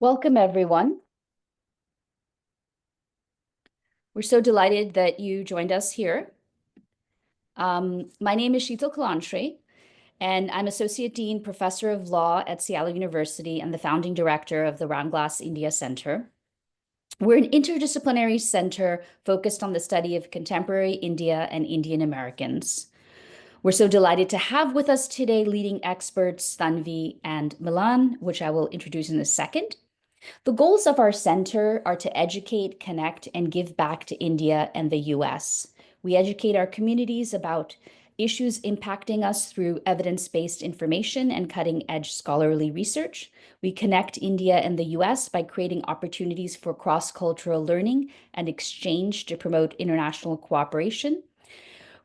Welcome, everyone. We're so delighted that you joined us here. My name is Sheetal Kalanshri, and I'm Associate Dean, Professor of Law at Seattle University and the founding director of the Roundglass India Center. We're an interdisciplinary center focused on the study of contemporary India and Indian Americans. We're so delighted to have with us today leading experts Tanvi and Milan, which I will introduce in a second. The goals of our center are to educate, connect, and give back to India and the US. We educate our communities about issues impacting us through evidence-based information and cutting-edge scholarly research. We connect India and the US by creating opportunities for cross-cultural learning and exchange to promote international cooperation.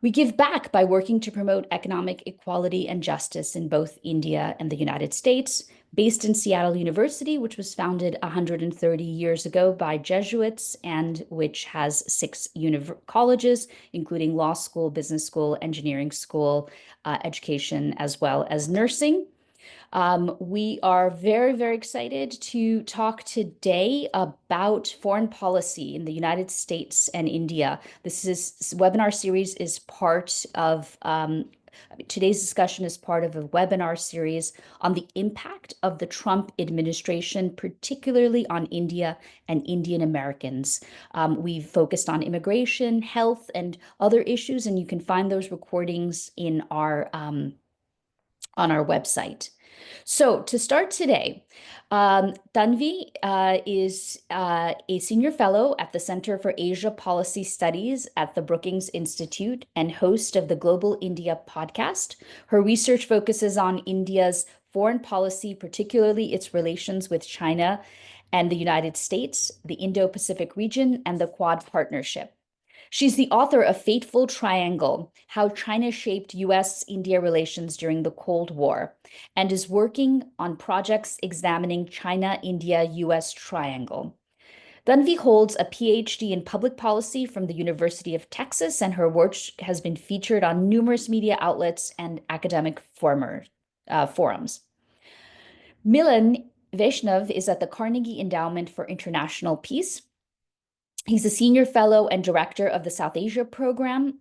We give back by working to promote economic equality and justice in both India and the United States, based in Seattle University, which was founded 130 years ago by Jesuits and which has 6 colleges, including law school, business school, engineering school, education, as well as nursing. We are very, very excited to talk today about foreign policy in the United States and India. This webinar series is part of today's discussion is part of a webinar series on the impact of the Trump administration, particularly on India and Indian Americans. We've focused on immigration, health, and other issues, and you can find those recordings in our on our website. So to start today, Tanvi is a senior fellow at the Center for Asia Policy Studies at the Brookings Institute and host of the Global India podcast. Her research focuses on India's foreign policy, particularly its relations with China and the United States, the Indo-Pacific region, and the Quad Partnership. She's the author of Fateful Triangle: How China Shaped U.S.-India Relations During the Cold War, and is working on projects examining China-India-U.S. Triangle. Tanvi holds a PhD in public policy from the University of Texas, and her work has been featured on numerous media outlets and academic forums. Milan Vaishnav is at the Carnegie Endowment for International Peace. He's a senior fellow and director of the South Asia program.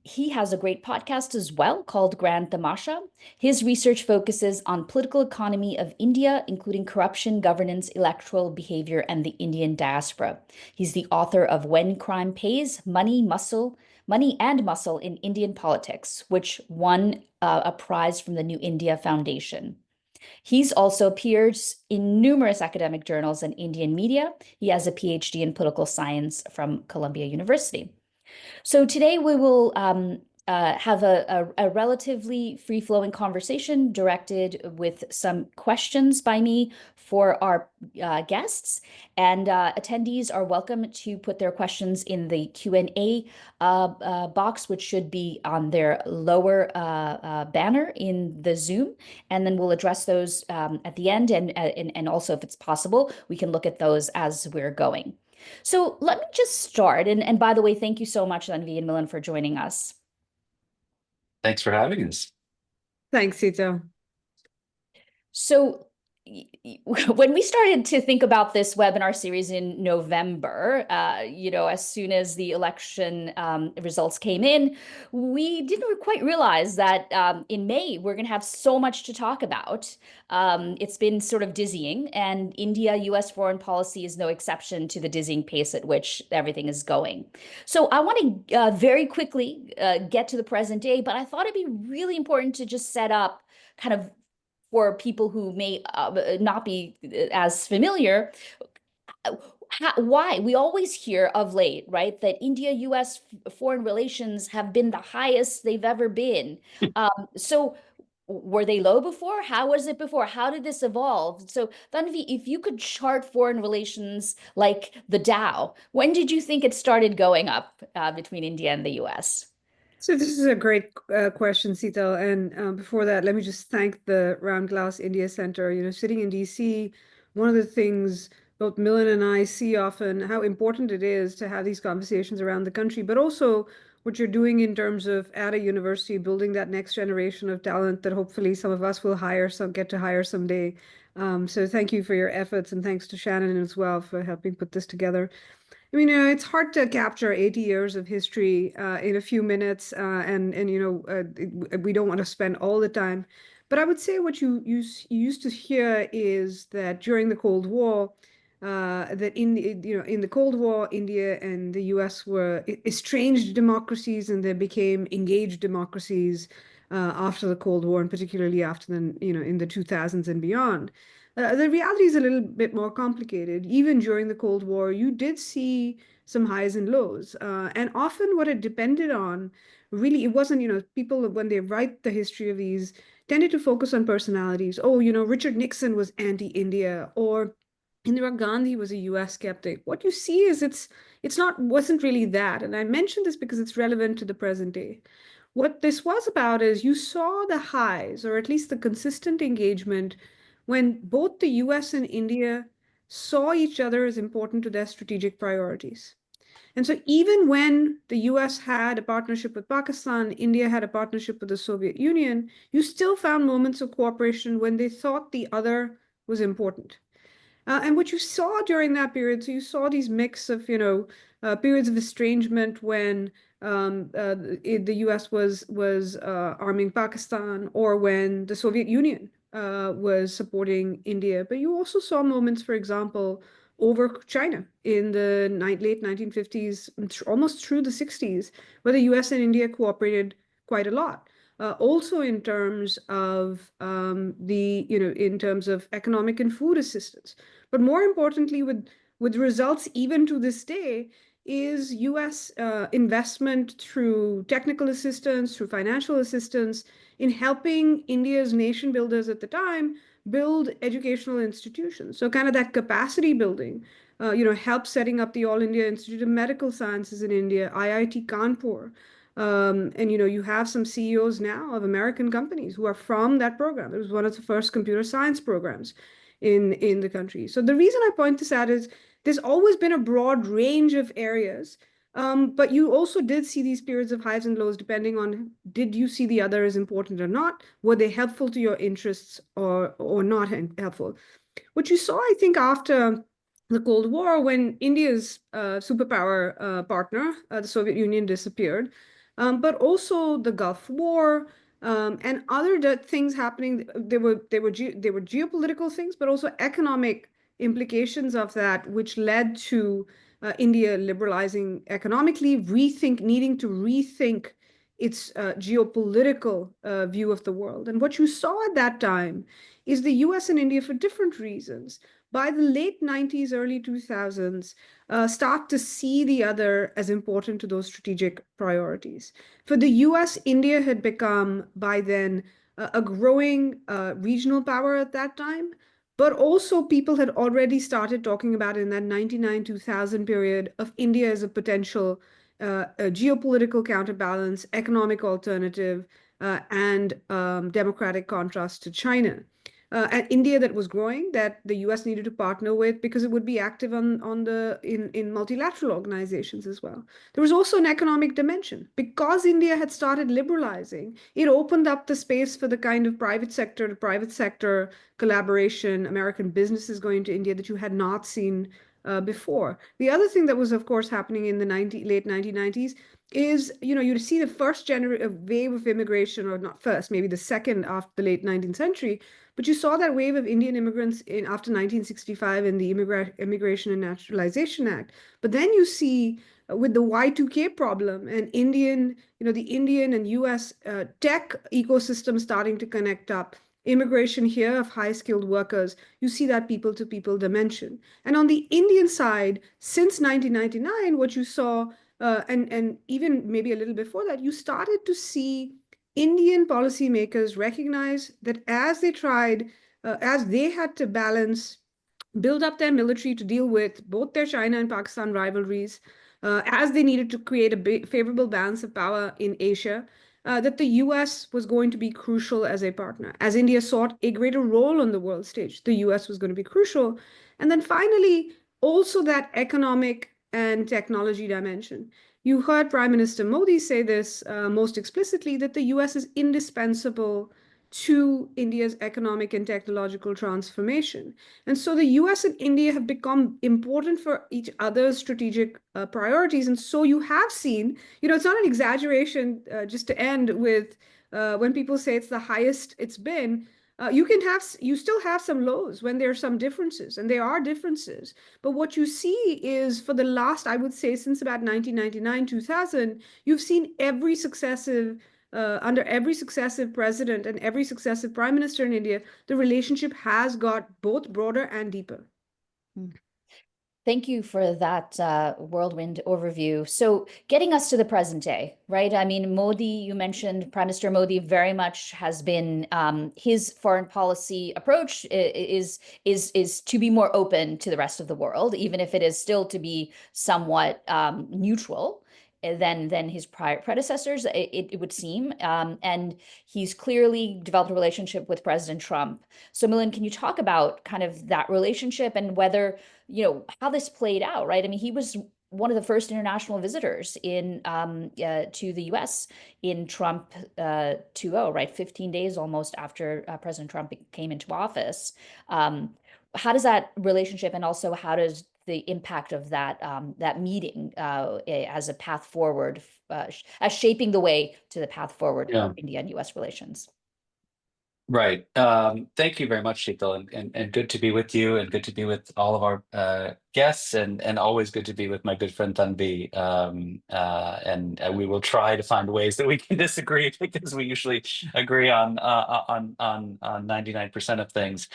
He has a great podcast as well called Grand Tamasha. His research focuses on political economy of India, including corruption, governance, electoral behavior, and the Indian diaspora. He's the author of When Crime Pays: Money and Muscle in Indian Politics, which won a prize from the New India Foundation. He's also appeared in numerous academic journals and Indian media. He has a PhD in political science from Columbia University. So today we will have a relatively free-flowing conversation directed with some questions by me for our guests, and attendees are welcome to put their questions in the Q&A box, which should be on their lower banner in the Zoom, and then we'll address those at the end, and also, if it's possible, we can look at those as we're going. So let me just start. And by the way, thank you so much, Tanvi and Milan, for joining us. Thanks for having us. Thanks, Sito. So when we started to think about this webinar series in November, as soon as the election results came in, we didn't quite realize that in May, we're going to have so much to talk about. It's been sort of dizzying, and India-US foreign policy is no exception to the dizzying pace at which everything is going. So I want to very quickly get to the present day, but I thought it'd be really important to just set up kind of for people who may not be as familiar, why we always hear of late, right, that India-US foreign relations have been the highest they've ever been. So were they low before? How was it before? How did this evolve? So Tanvi, if you could chart foreign relations like the Dow, when did you think it started going up between India and the US? So this is a great question, Sito. And before that, let me just thank the Roundglass India Center. Sitting in DC, one of the things both Milan and I see often, how important it is to have these conversations around the country, but also what you're doing in terms of at a university, building that next generation of talent that hopefully some of us will get to hire someday. So thank you for your efforts, and thanks to Shannon as well for helping put this together. I mean, it's hard to capture 80 years of history in a few minutes, and we don't want to spend all the time. But I would say what you used to hear is that during the Cold War, that in the Cold War, India and the U.S. were estranged democracies, and they became engaged democracies after the Cold War, and particularly after in the 2000s and beyond. The reality is a little bit more complicated. Even during the Cold War, you did see some highs and lows. And often what it depended on, really, it wasn't, people, when they write the history of these, tended to focus on personalities. Oh, Richard Nixon was anti-India, or Indira Gandhi was a US skeptic. What you see is wasn't really that. And I mention this because it's relevant to the present day. What this was about is you saw the highs, or at least the consistent engagement, when both the US and India saw each other as important to their strategic priorities. And so even when the US had a partnership with Pakistan, India had a partnership with the Soviet Union, you still found moments of cooperation when they thought the other was important. And what you saw during that period, so you saw these mix of, periods of estrangement when the U.S. was arming Pakistan, or when the Soviet Union was supporting India. But you also saw moments, for example, over China in the late 1950s, almost through the 60s, where the U.S. and India cooperated quite a lot. Also in terms of in terms of economic and food assistance. But more importantly, with results even to this day, is U.S. Investment through technical assistance, through financial assistance, in helping India's nation builders at the time build educational institutions. So kind of that capacity building, help setting up the All India Institute of Medical Sciences in India, IIT Kanpur. And you have some CEOs now of American companies who are from that program. It was one of the first computer science programs in the country. So the reason I point this out is there's always been a broad range of areas, but you also did see these periods of highs and lows depending on, did you see the other as important or not? Were they helpful to your interests or not helpful? What you saw, I think, after the Cold War, when India's superpower partner, the Soviet Union, disappeared, but also the Gulf War, and other things happening. There were geopolitical things, but also economic implications of that, which led to India liberalizing economically, needing to rethink its geopolitical view of the world. And what you saw at that time is the US and India, for different reasons, by the late 90s, early 2000s, start to see the other as important to those strategic priorities. For the US, India had become by then a growing regional power at that time, but also people had already started talking about, in that 99-2000 period, of India as a potential a geopolitical counterbalance, economic alternative, and democratic contrast to China. And India that was growing, that the US needed to partner with because it would be active in multilateral organizations as well. There was also an economic dimension. Because India had started liberalizing, it opened up the space for the kind of private sector to private sector collaboration, American businesses going to India, that you had not seen before. The other thing that was, of course, happening in the late 1990s is, you see the first wave of immigration, or not first, maybe the second after the late 19th century, but you saw that wave of Indian immigrants after 1965 in the Immigration and Naturalization Act. But then you see with the Y2K problem and the Indian and US tech ecosystem starting to connect up, immigration here of high-skilled workers, you see that people-to-people dimension. And on the Indian side, since 1999, what you saw, and even maybe a little before that, you started to see Indian policymakers recognize that as they had to build up their military to deal with both their China and Pakistan rivalries, as they needed to create a favorable balance of power in Asia, that the US was going to be crucial as a partner. As India sought a greater role on the world stage, the US was going to be crucial. And then finally, also that economic and technology dimension. You heard Prime Minister Modi say this most explicitly, that the US is indispensable to India's economic and technological transformation. And so the US and India have become important for each other's strategic priorities. And so you have seen, it's not an exaggeration, just to end with when people say it's the highest it's been. You still have some lows when there are some differences, and there are differences. But what you see is for the last, I would say, since about 1999, 2000, you've seen under every successive president and every successive prime minister in India, the relationship has got both broader and deeper. Thank you for that whirlwind overview. So getting us to the present day, right? I mean, Modi, you mentioned Prime Minister Modi very much has been, his foreign policy approach is to be more open to the rest of the world, even if it is still to be somewhat neutral than his prior predecessors, it would seem. And he's clearly developed a relationship with President Trump. So Milind, can you talk about kind of that relationship and whether, how this played out, right? I mean, he was one of the first international visitors to the U.S. in Trump 2.0, right? 15 days almost after President Trump came into office. How does that relationship, and also how does the impact of that meeting as a path forward, as shaping the way to the path forward for India and U.S. relations? Right. Thank you very much, Sheetal, and good to be with you, and good to be with all of our guests, and always good to be with my good friend Tanvi. And we will try to find ways that we can disagree, because we usually agree on 99% of things.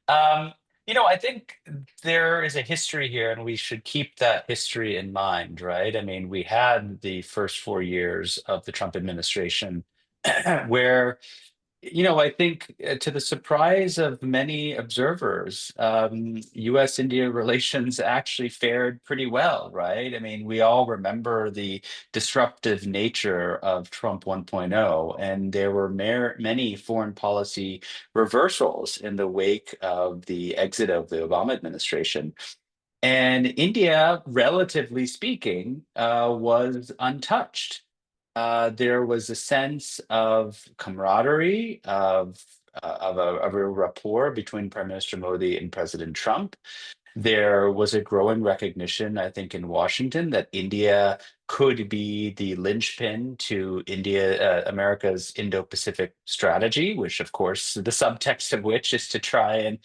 I think there is a history here, and we should keep that history in mind, right? I mean, we had the first 4 years of the Trump administration where I think to the surprise of many observers, U.S.-India relations actually fared pretty well, right? I mean, we all remember the disruptive nature of Trump 1.0, and there were many foreign policy reversals in the wake of the exit of the Obama administration. And India, relatively speaking, was untouched. There was a sense of camaraderie, of a rapport between Prime Minister Modi and President Trump. There was a growing recognition, I think, in Washington that India could be the linchpin to America's Indo-Pacific strategy, which, of course, the subtext of which is to try and,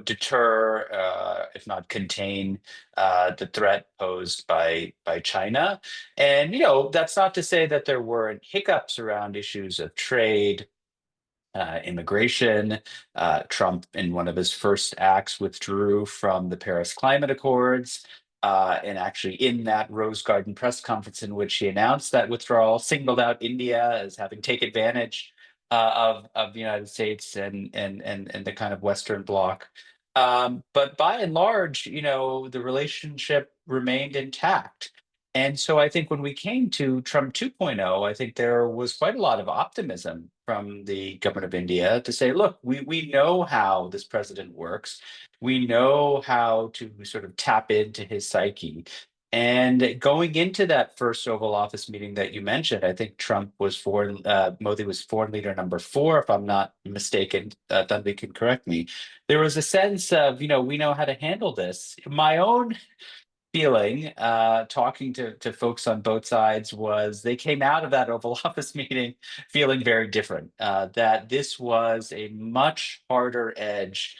deter, if not contain, the threat posed by China. And, that's not to say that there weren't hiccups around issues of trade, immigration. Trump, in one of his first acts, withdrew from the Paris Climate Accords. And actually, in that Rose Garden press conference in which he announced that withdrawal, singled out India as having taken advantage of the United States and the kind of Western Bloc. But by and large, the relationship remained intact. And so I think when we came to Trump 2.0, I think there was quite a lot of optimism from the government of India to say, look, we know how this president works. We know how to sort of tap into his psyche. And going into that first Oval Office meeting that you mentioned, I think Modi was foreign leader number 4, if I'm not mistaken. Dudley can correct me. There was a sense of, we know how to handle this. My own feeling, talking to folks on both sides, was they came out of that Oval Office meeting feeling very different, that this was a much harder edge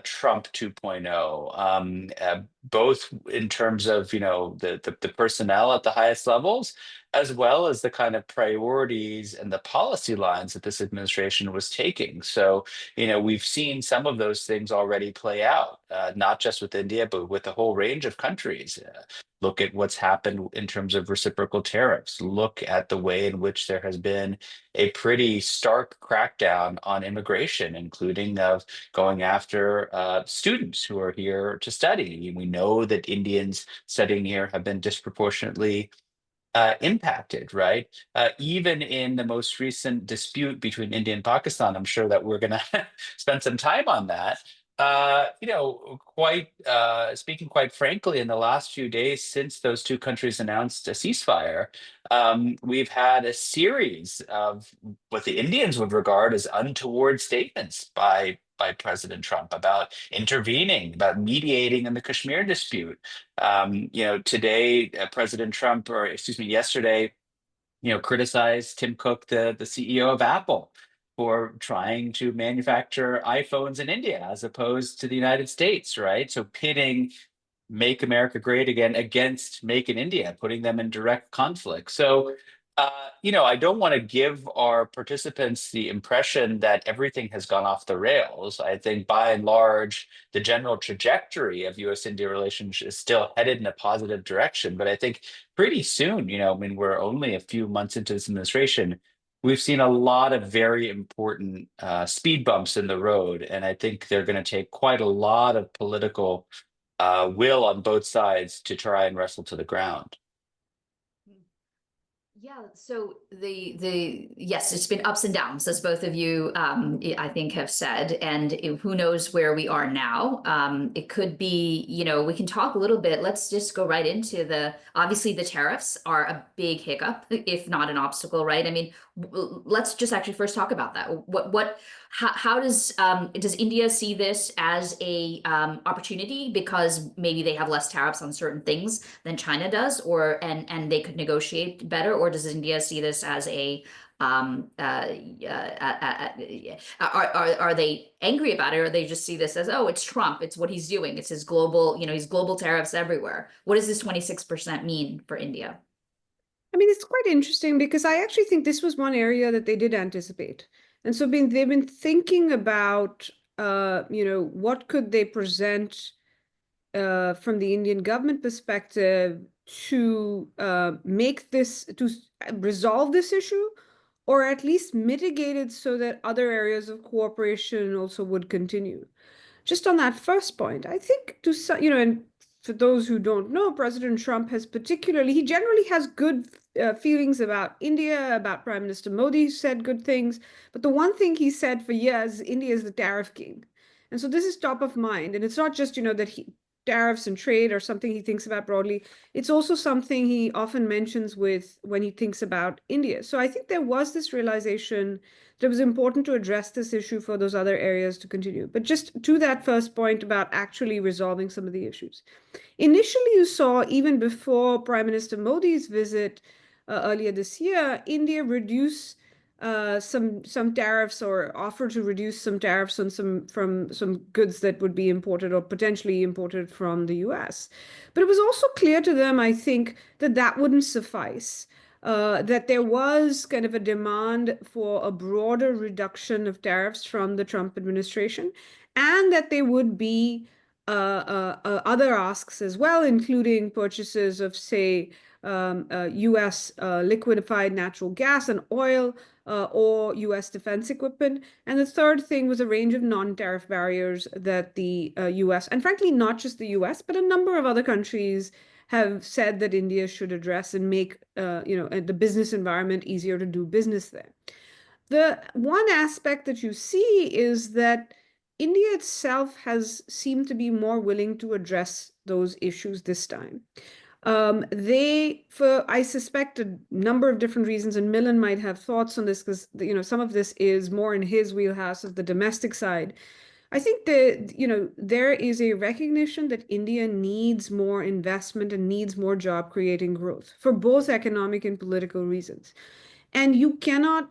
Trump 2.0, both in terms of the personnel at the highest levels, as well as the kind of priorities and the policy lines that this administration was taking. So we've seen some of those things already play out, not just with India, but with a whole range of countries. Look at what's happened in terms of reciprocal tariffs. Look at the way in which there has been a pretty stark crackdown on immigration, including of going after students who are here to study. We know that Indians studying here have been disproportionately impacted, right? Even in the most recent dispute between India and Pakistan, I'm sure that we're going to spend some time on that. Speaking quite frankly, in the last few days since those two countries announced a ceasefire, we've had a series of what the Indians would regard as untoward statements by President Trump about intervening, about mediating in the Kashmir dispute. Today, President Trump, or excuse me, yesterday, criticized Tim Cook, the CEO of Apple, for trying to manufacture iPhones in India as opposed to the United States, right? So pitting Make America Great Again against Make in India, putting them in direct conflict. So, I don't want to give our participants the impression that everything has gone off the rails. I think by and large, the general trajectory of US India relations is still headed in a positive direction. But I think pretty soon, I mean, we're only a few months into this administration. We've seen a lot of very important speed bumps in the road, and I think they're going to take quite a lot of political will on both sides to try and wrestle to the ground. Yeah, so yes, it's been ups and downs, as both of you I think have said, and who knows where we are now. It could be, we can talk a little bit. Let's just go right into obviously the tariffs are a big hiccup, if not an obstacle, right? I mean, let's just actually first talk about that. How does India see this as a opportunity because maybe they have less tariffs on certain things than China does, and they could negotiate better, or does India see this as are they angry about it, or they just see this as, oh, it's Trump, it's what he's doing, it's his global, he's global tariffs everywhere? What does this 26% mean for India? I mean, it's quite interesting because I actually think this was one area that they did anticipate. And so they've been thinking about, what could they present from the Indian government perspective to resolve this issue, or at least mitigate it so that other areas of cooperation also would continue. Just on that first point, I think and for those who don't know, President Trump he generally has good feelings about India, about Prime Minister Modi, who said good things. But the one thing he said for years, India is the tariff king. And so this is top of mind. And it's not just, that tariffs and trade are something he thinks about broadly. It's also something he often mentions when he thinks about India. So I think there was this realization that it was important to address this issue for those other areas to continue. But just to that first point about actually resolving some of the issues. Initially, you saw, even before Prime Minister Modi's visit earlier this year, India reduce some tariffs, or offer to reduce some tariffs on some goods that would be imported or potentially imported from the US. But it was also clear to them, I think, that wouldn't suffice. That there was kind of a demand for a broader reduction of tariffs from the Trump administration, and that there would be other asks as well, including purchases of, say, U.S. Liquefied natural gas and oil, or U.S. defense equipment. And the third thing was a range of non-tariff barriers that the U.S., and frankly, not just the U.S., but a number of other countries have said that India should address and make the business environment easier to do business there. The one aspect that you see is that India itself has seemed to be more willing to address those issues this time. I suspect, a number of different reasons, and Milind might have thoughts on this because, some of this is more in his wheelhouse of the domestic side. I think that, there is a recognition that India needs more investment and needs more job creating growth for both economic and political reasons. And you cannot,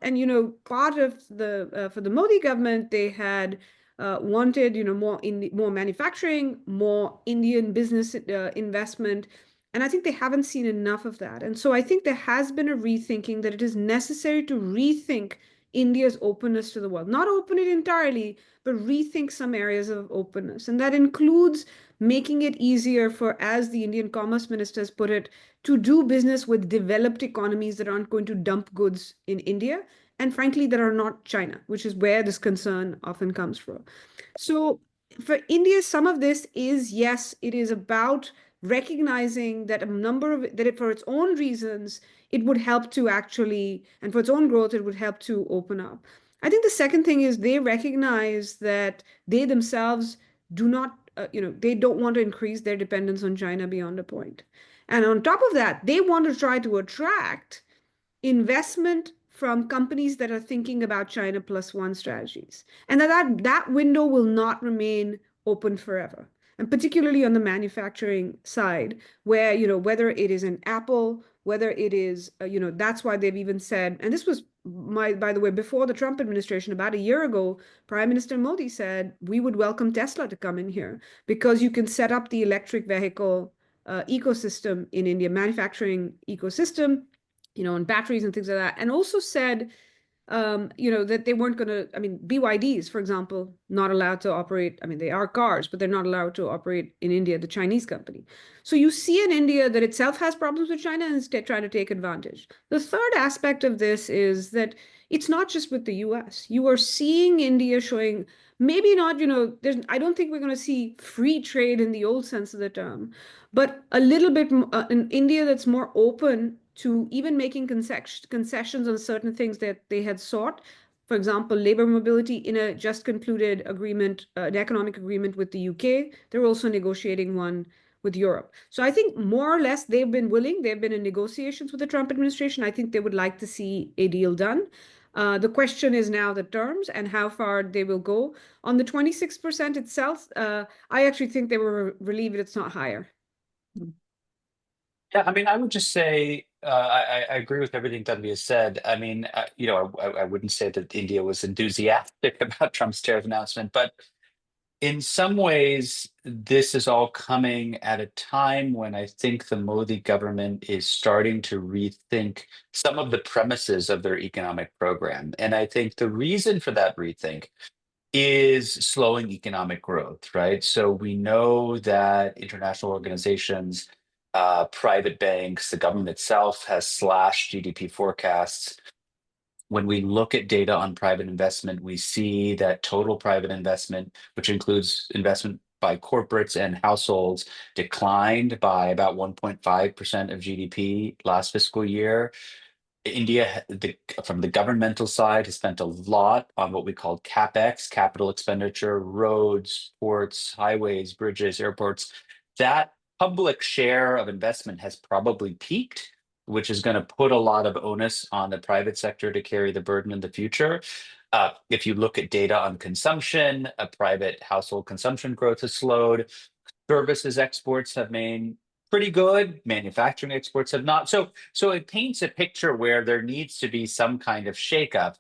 part of for the Modi government, they had wanted, more manufacturing, more Indian business investment. And I think they haven't seen enough of that. And so I think there has been a rethinking that it is necessary to rethink India's openness to the world. Not open it entirely, but rethink some areas of openness. And that includes making it easier for, as the Indian Commerce Minister has put it, to do business with developed economies that aren't going to dump goods in India, and frankly, that are not China, which is where this concern often comes from. So for India, some of this is, yes, it is about recognizing that for its own reasons, it would help to actually, and for its own growth, it would help to open up. I think the second thing is they recognize that they themselves do not, they don't want to increase their dependence on China beyond a point. And on top of that, they want to try to attract investment from companies that are thinking about China plus one strategies. And that window will not remain open forever. And particularly on the manufacturing side, where, whether it is an Apple, whether it is, that's why they've even said, and this was by the way, before the Trump administration, about a year ago, Prime Minister Modi said, we would welcome Tesla to come in here because you can set up the electric vehicle ecosystem in India, manufacturing ecosystem, and batteries and things like that. And also said, that they weren't going to, BYDs, for example, not allowed to operate. They are cars, but they're not allowed to operate in India, the Chinese company. So you see in India that itself has problems with China and is trying to take advantage. The third aspect of this is that it's not just with the US. You are seeing India showing, maybe not, I don't think we're going to see free trade in the old sense of the term, but a little bit in India that's more open to even making concessions on certain things that they had sought. For example, labor mobility in a just concluded agreement, an economic agreement with the UK. They're also negotiating one with Europe. So I think more or less they've been willing. They've been in negotiations with the Trump administration. I think they would like to see a deal done. The question is now the terms and how far they will go. On the 26% itself, I actually think they were relieved it's not higher. Yeah, I would just say I agree with everything Tanvi has said. I wouldn't say that India was enthusiastic about Trump's tariff announcement, but in some ways, this is all coming at a time when I think the Modi government is starting to rethink some of the premises of their economic program. And I think the reason for that rethink is slowing economic growth, right? So we know that international organizations, private banks, the government itself has slashed GDP forecasts. When we look at data on private investment, we see that total private investment, which includes investment by corporates and households, declined by about 1.5% of GDP last fiscal year. India, from the governmental side, has spent a lot on what we call CapEx, capital expenditure, roads, ports, highways, bridges, airports. That public share of investment has probably peaked, which is going to put a lot of onus on the private sector to carry the burden in the future. If you look at data on consumption, private household consumption growth has slowed. Services exports have been pretty good. Manufacturing exports have not. So it paints a picture where there needs to be some kind of shakeup.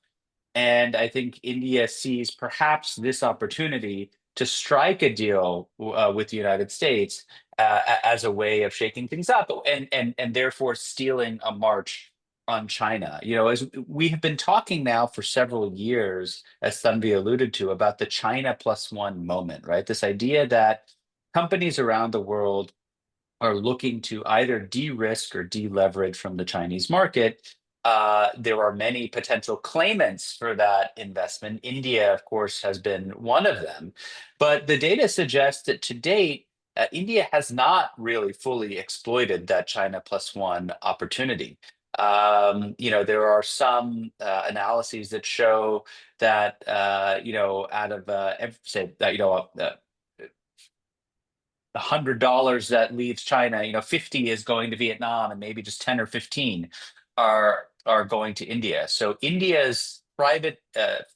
And I think India sees perhaps this opportunity to strike a deal with the United States as a way of shaking things up and therefore stealing a march on China. As we have been talking now for several years, as Tanvi alluded to, about the China plus one moment, right? This idea that companies around the world are looking to either de-risk or de-leverage from the Chinese market. There are many potential claimants for that investment. India, of course, has been one of them. But the data suggests that to date, India has not really fully exploited that China plus one opportunity. There are some analyses that show that, out of, say, that, $100 that leaves China, 50 is going to Vietnam, and maybe just 10 or 15 are going to India. So India's private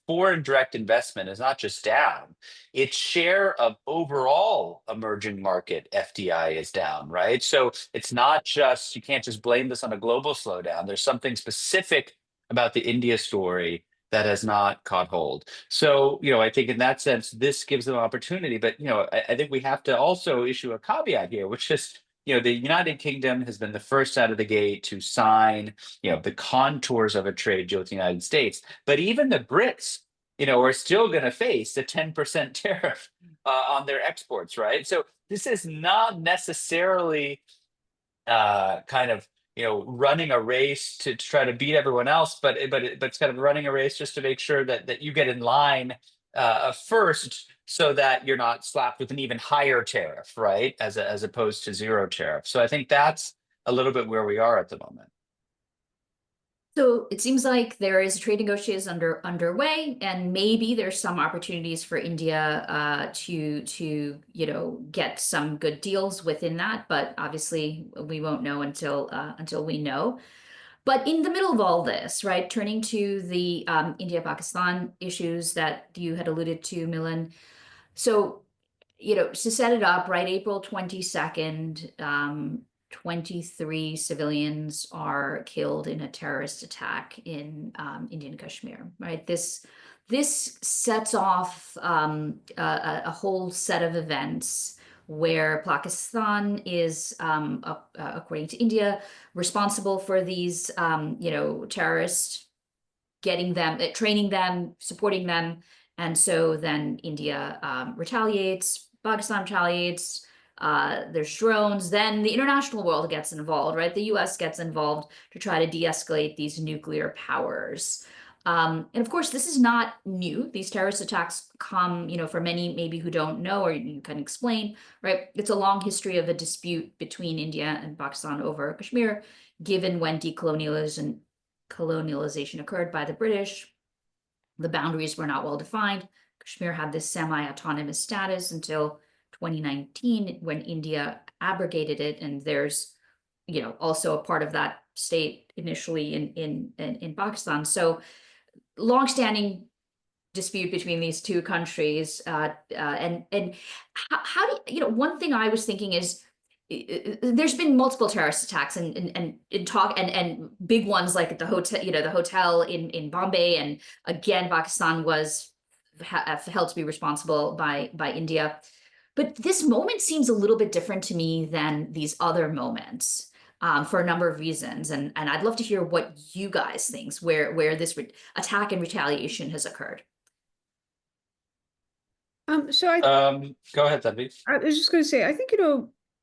foreign direct investment is not just down; its share of overall emerging market FDI is down, right? So it's not just, you can't just blame this on a global slowdown. There's something specific about the India story that has not caught hold. So, I think in that sense, this gives them opportunity. But, I think we have to also issue a caveat here, which is, the United Kingdom has been the first out of the gate to sign, the contours of a trade deal with the United States. But even the Brits, are still going to face a 10% tariff on their exports, right? So this is not necessarily kind of running a race to try to beat everyone else, but it's kind of running a race just to make sure that you get in line first, so that you're not slapped with an even higher tariff, right? As opposed to zero tariff. So I think that's a little bit where we are at the moment. So it seems like there is trade negotiations underway, and maybe there's some opportunities for India to get some good deals within that. But obviously, we won't know until we know. But in the middle of all this, right, turning to the India-Pakistan issues that you had alluded to, Milan. So, to set it up, right, April 22nd, 23 civilians are killed in a terrorist attack in Indian Kashmir, right? This sets off a whole set of events where Pakistan is, according to India, responsible for these, terrorists, getting them, training them, supporting them. And so then India retaliates, Pakistan retaliates, there's drones, then the international world gets involved, right? The US gets involved to try to de-escalate these nuclear powers. And of course, this is not new. These terrorist attacks come, for many maybe who don't know, or you can explain, right? It's a long history of a dispute between India and Pakistan over Kashmir, given when colonialization occurred by the British. The boundaries were not well defined. Kashmir had this semi-autonomous status until 2019 when India abrogated it, and there's also a part of that state initially in Pakistan. So longstanding dispute between these two countries, and how do one thing I was thinking is, there's been multiple terrorist attacks and talk and big ones like at the hotel, the hotel in Bombay, and again Pakistan was held to be responsible by India. But this moment seems a little bit different to me than these other moments, for a number of reasons, and I'd love to hear what you guys think where this attack and retaliation has occurred. So I Go ahead, Tanvi. I was just going to say, I think,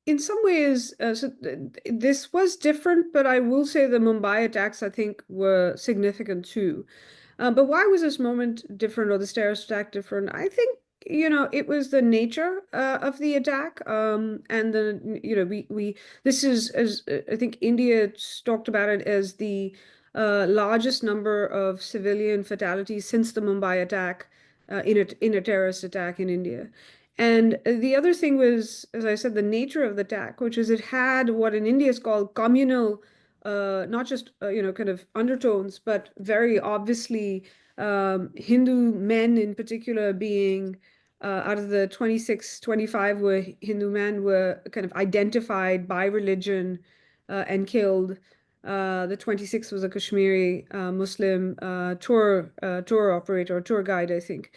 in some ways, this was different, but I will say the Mumbai attacks, I think, were significant too. But why was this moment different, or the terrorist attack different? I think, it was the nature of the attack, and this is, as I think India talked about it, as the largest number of civilian fatalities since the Mumbai attack, in a terrorist attack in India. And the other thing was, as I said, the nature of the attack, which is it had what in India is called communal, not just, kind of undertones, but very obviously Hindu men in particular being, out of the 26, 25 were Hindu men, were kind of identified by religion and killed. The 26th was a Kashmiri Muslim tour operator or tour guide, I think.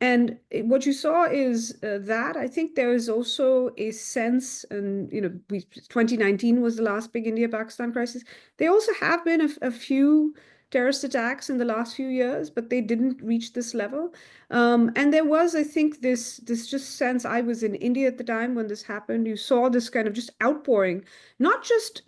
And what you saw is that I think there is also a sense, and 2019 was the last big India-Pakistan crisis. There also have been a few terrorist attacks in the last few years, but they didn't reach this level. And there was, I think, this just sense. I was in India at the time when this happened. You saw this kind of just outpouring, not just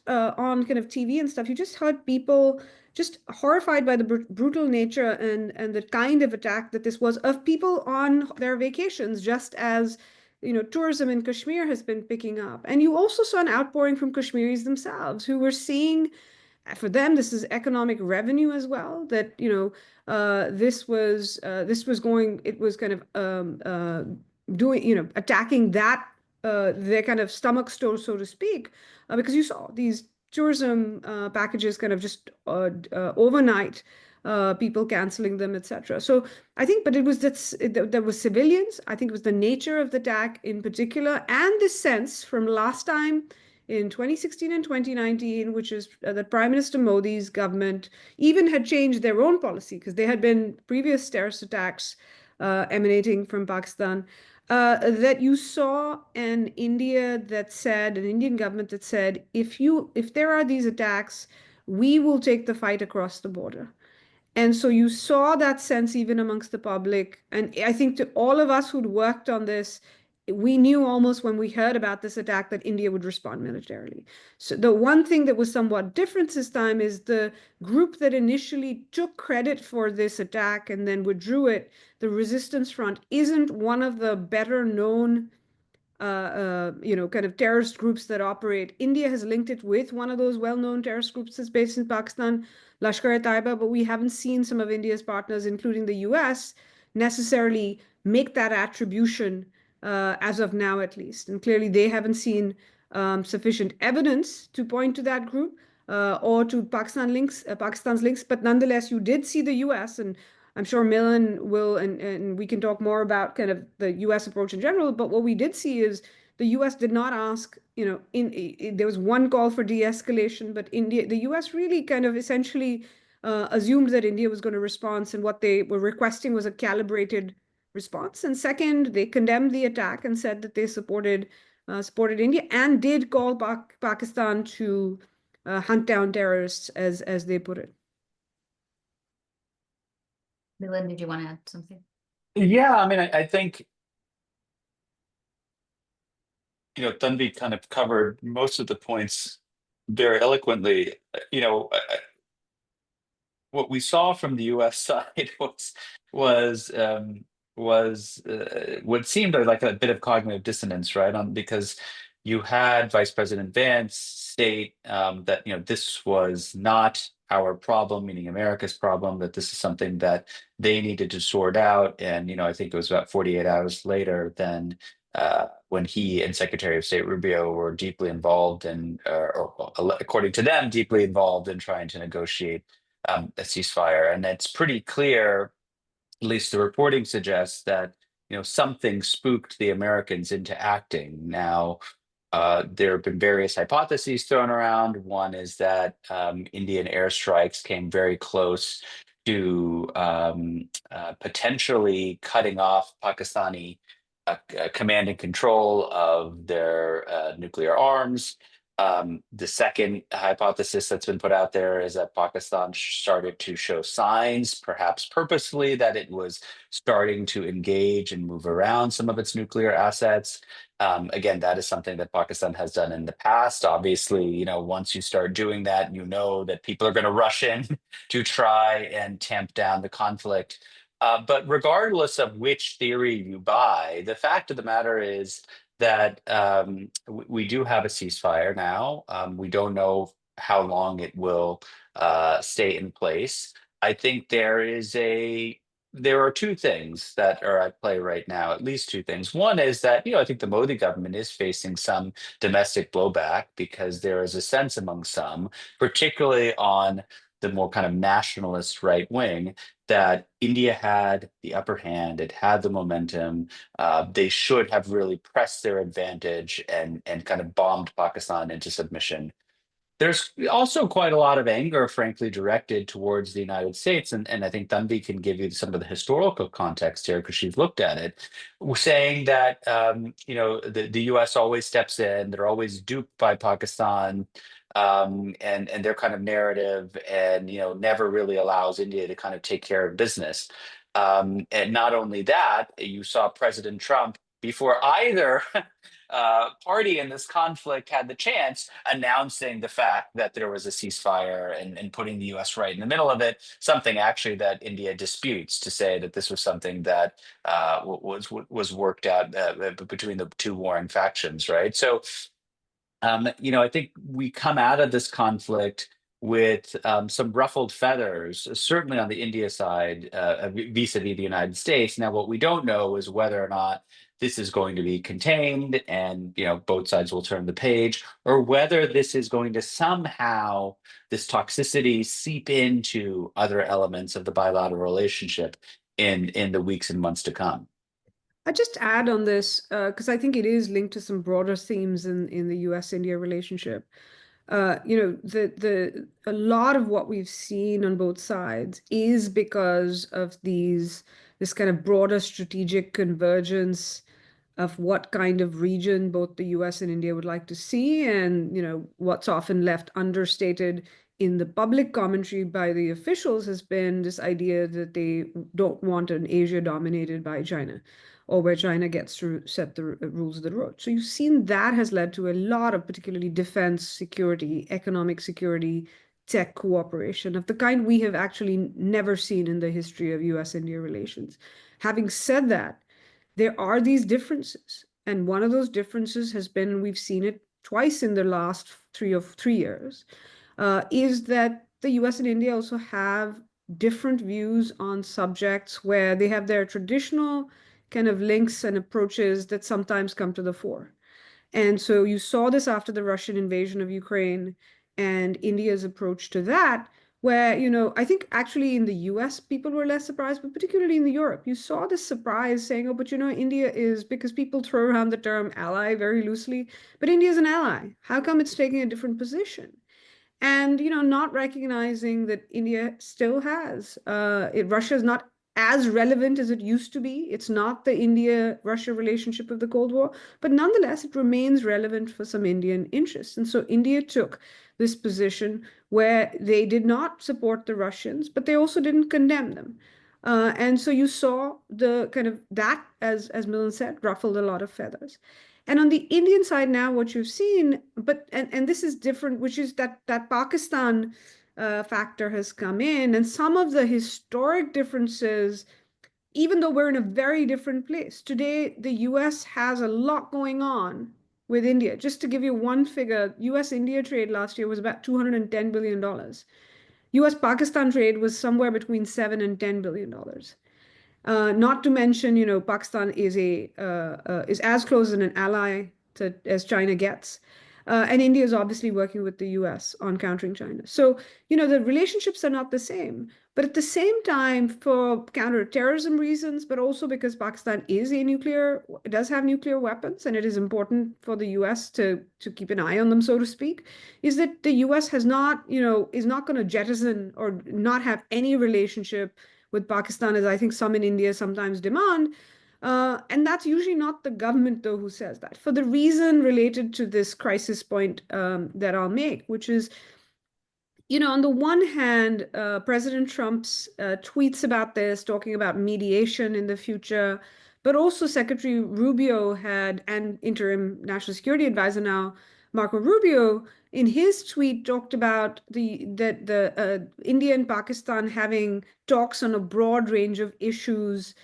on kind of TV and stuff. You just heard people just horrified by the brutal nature and the kind of attack that this was, of people on their vacations, just as tourism in Kashmir has been picking up. And you also saw an outpouring from Kashmiris themselves, who were seeing, for them, this is economic revenue as well, that this was going, it was kind of doing, attacking that, their kind of stomach store, so to speak, because you saw these tourism packages kind of just overnight, people canceling them, etc. So I think, but it was that there was civilians. I think it was the nature of the attack in particular, and the sense from last time in 2016 and 2019, which is that Prime Minister Modi's government even had changed their own policy, because there had been previous terrorist attacks emanating from Pakistan, that you saw an Indian government that said, if there are these attacks, we will take the fight across the border. And so you saw that sense even amongst the public. And I think to all of us who'd worked on this, we knew almost when we heard about this attack that India would respond militarily. So the one thing that was somewhat different this time is the group that initially took credit for this attack and then withdrew it, the Resistance Front, isn't one of the better known kind of terrorist groups that operate. India has linked it with one of those well-known terrorist groups that's based in Pakistan, Lashkar-e-Taiba, but we haven't seen some of India's partners, including the U.S., necessarily make that attribution as of now, at least. And clearly, they haven't seen sufficient evidence to point to that group or to Pakistan's links. But nonetheless, you did see the U.S. and I'm sure Milan will, and we can talk more about kind of the U.S. approach in general. But what we did see is the U.S. did not ask, there was one call for de-escalation, but the U.S. really kind of essentially assumed that India was going to respond, and what they were requesting was a calibrated response. And second, they condemned the attack and said that they supported India and did call Pakistan to hunt down terrorists, as they put it. Milan, did you want to add something? Yeah, I mean, I think, Tanvi kind of covered most of the points very eloquently. What we saw from the U.S. side was what seemed like a bit of cognitive dissonance, right? Because you had Vice President Vance state that this was not our problem, meaning America's problem, that this is something that they needed to sort out. And I think it was about 48 hours later then when he and Secretary of State Rubio were deeply involved in, or according to them, deeply involved in trying to negotiate a ceasefire. And it's pretty clear, at least the reporting suggests, that something spooked the Americans into acting. Now, there have been various hypotheses thrown around. One is that Indian airstrikes came very close to potentially cutting off Pakistani command and control of their nuclear arms. The second hypothesis that's been put out there is that Pakistan started to show signs, perhaps purposefully, that it was starting to engage and move around some of its nuclear assets. Again, that is something that Pakistan has done in the past. Obviously, once you start doing that, that people are going to rush in to try and tamp down the conflict. But regardless of which theory you buy, the fact of the matter is that we do have a ceasefire now. We don't know how long it will stay in place. I think there are two things that are at play right now, at least two things. One is that, I think the Modi government is facing some domestic blowback because there is a sense among some, particularly on the more kind of nationalist right wing, that India had the upper hand, it had the momentum. They should have really pressed their advantage and kind of bombed Pakistan into submission. There's also quite a lot of anger, frankly, directed towards the United States. And I think Tanvi can give you some of the historical context here because she's looked at it, saying that, the US always steps in, they're always duped by Pakistan, and their kind of narrative, and, never really allows India to kind of take care of business. And not only that, you saw President Trump, before either party in this conflict had the chance, announcing the fact that there was a ceasefire and putting the US right in the middle of it, something actually that India disputes, to say that this was something that was worked out between the two warring factions, right? So, I think we come out of this conflict with some ruffled feathers, certainly on the India side, vis-a-vis the United States. Now, what we don't know is whether or not this is going to be contained and, both sides will turn the page, or whether this is going to somehow, this toxicity, seep into other elements of the bilateral relationship in the weeks and months to come. I just add on this, because I think it is linked to some broader themes in the U.S.-India relationship. A lot of what we've seen on both sides is because of this kind of broader strategic convergence of what kind of region both the US and India would like to see, and what's often left understated in the public commentary by the officials has been this idea that they don't want an Asia dominated by China, or where China gets to set the rules of the road. So you've seen that has led to a lot of particularly defense security, economic security, tech cooperation of the kind we have actually never seen in the history of US-India relations. Having said that, there are these differences. and one of those differences has been, we've seen it twice in the last 3 years, is that the US and India also have different views on subjects where they have their traditional kind of links and approaches that sometimes come to the fore. And so you saw this after the Russian invasion of Ukraine and India's approach to that, where, I think actually in the US, people were less surprised, but particularly in Europe, you saw this surprise saying, oh, but India is, because people throw around the term ally very loosely, but India is an ally. How come it's taking a different position? And not recognizing that India still has Russia is not as relevant as it used to be. It's not the India-Russia relationship of the Cold War, but nonetheless, it remains relevant for some Indian interests. And so India took this position where they did not support the Russians, but they also didn't condemn them. And so you saw the kind of that, as Milind said, ruffled a lot of feathers. And on the Indian side now, what you've seen, and this is different, which is that Pakistan factor has come in, and some of the historic differences, even though we're in a very different place. Today, the US has a lot going on with India. Just to give you one figure, US-India trade last year was about $210 billion. US-Pakistan trade was somewhere between $7 and $10 billion. Not to mention, Pakistan is is as close an ally as China gets. And India is obviously working with the US on countering China. So, the relationships are not the same. But at the same time, for counterterrorism reasons, but also because Pakistan does have nuclear weapons, and it is important for the US to keep an eye on them, so to speak, is that the US is not going to jettison or not have any relationship with Pakistan, as I think some in India sometimes demand. And that's usually not the government, though, who says that, for the reason related to this crisis point that I'll make, which is, on the one hand, President Trump's tweets about this, talking about mediation in the future, but also Secretary Rubio and interim National Security Advisor now, Marco Rubio, in his tweet talked about the India and Pakistan having talks on a broad range of issues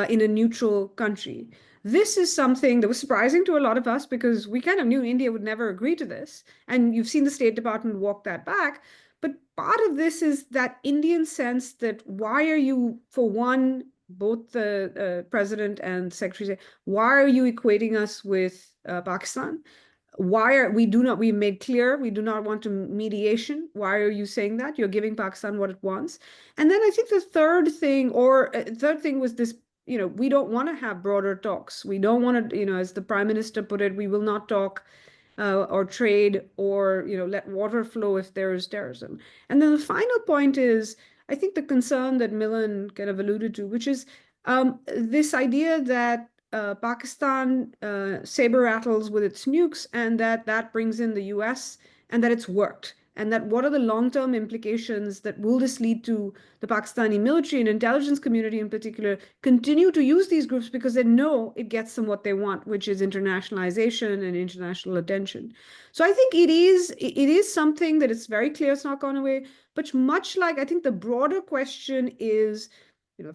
in a neutral country. This is something that was surprising to a lot of us because we kind of knew India would never agree to this. And you've seen the State Department walk that back. But part of this is that Indian sense that why are you, for one, both the president and secretary say, why are you equating us with Pakistan? We made clear we do not want to mediation. Why are you saying that? You're giving Pakistan what it wants. And then I think the third thing was this, we don't want to have broader talks. We don't want to, as the prime minister put it, we will not talk or trade or, let water flow if there is terrorism. And then the final point is, I think the concern that Milind kind of alluded to, which is this idea that Pakistan saber rattles with its nukes and that brings in the US and that it's worked. And that what are the long-term implications that will this lead to the Pakistani military and intelligence community in particular continue to use these groups because they know it gets them what they want, which is internationalization and international attention. So I think it is something that it's very clear it's not gone away, but much like I think the broader question is,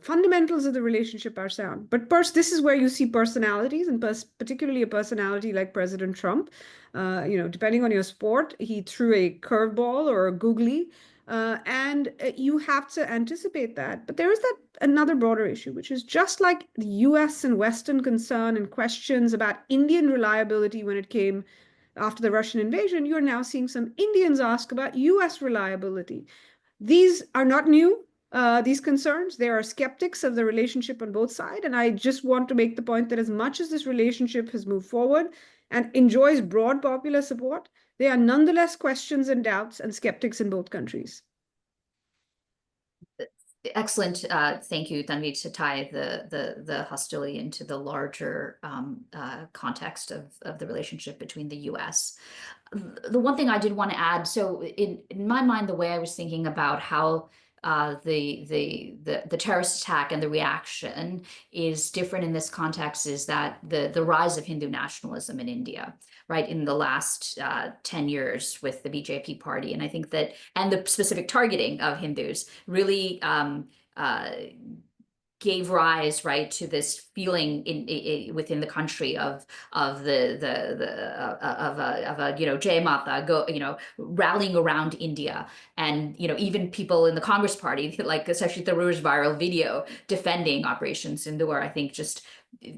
fundamentals of the relationship are sound. But this is where you see personalities, and particularly a personality like President Trump. Depending on your sport, he threw a curveball or a googly, and you have to anticipate that. But there is another broader issue, which is just like the US and Western concern and questions about Indian reliability when it came after the Russian invasion, you're now seeing some Indians ask about US reliability. These are not new. These concerns. There are skeptics of the relationship on both sides. And I just want to make the point that as much as this relationship has moved forward and enjoys broad popular support, there are nonetheless questions and doubts and skeptics in both countries. Excellent. Thank you, Tanvi, to tie the hostility into the larger context of the relationship between the US. The one thing I did want to add, so in my mind, the way I was thinking about how the terrorist attack and the reaction is different in this context is that the rise of Hindu nationalism in India, right, in the last 10 years with the BJP party. And I think that, and the specific targeting of Hindus really gave rise, right, to this feeling within the country of a Jai Mata rallying around India, and even people in the Congress Party, like especially Tharoor's viral video defending Operation Sindoor. I think just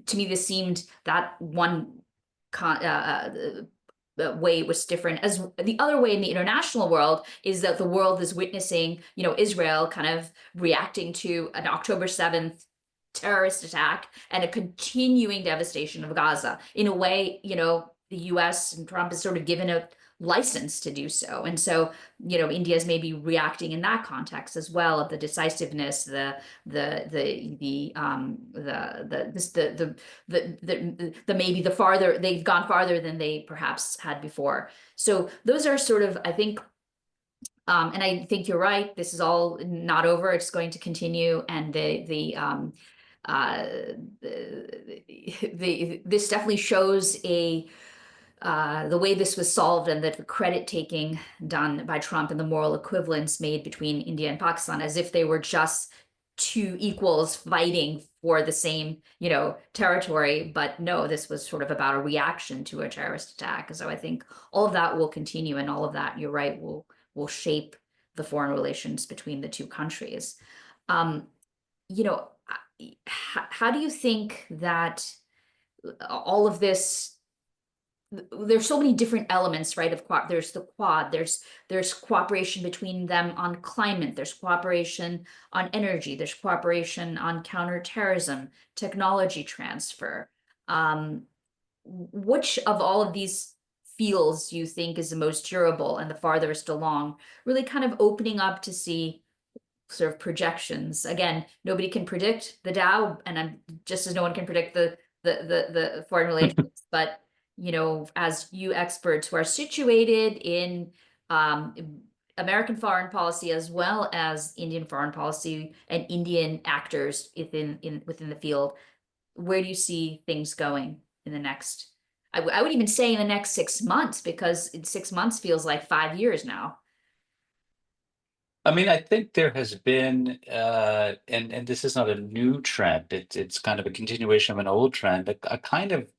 to me this seemed that one way was different. As the other way in the international world is that the world is witnessing, Israel kind of reacting to an October 7th terrorist attack and a continuing devastation of Gaza in a way, the US and Trump has sort of given a license to do so. And so, India is maybe reacting in that context as well, of the decisiveness, maybe the farther they've gone farther than they perhaps had before. So those are sort of, I think, and I think you're right, this is all not over, it's going to continue. And this definitely shows the way this was solved, and that the credit taking done by Trump and the moral equivalence made between India and Pakistan, as if they were just two equals fighting for the same, territory. But no, this was sort of about a reaction to a terrorist attack. So I think all of that will continue, and all of that, you're right, will shape the foreign relations between the two countries. How do you think that all of this, there's so many different elements, right? There's the Quad, there's cooperation between them on climate, there's cooperation on energy, there's cooperation on counterterrorism, technology transfer. Which of all of these fields do you think is the most durable and the farthest along, really kind of opening up to see sort of projections? Again, nobody can predict the Dow, and just as no one can predict the foreign relations, but as you experts who are situated in American foreign policy as well as Indian foreign policy and Indian actors within the field, where do you see things going in the next? I would even say in the next 6 months, because 6 months feels like 5 years now. I mean, I think there has been, and this is not a new trend. It's kind of a continuation of an old trend, a kind of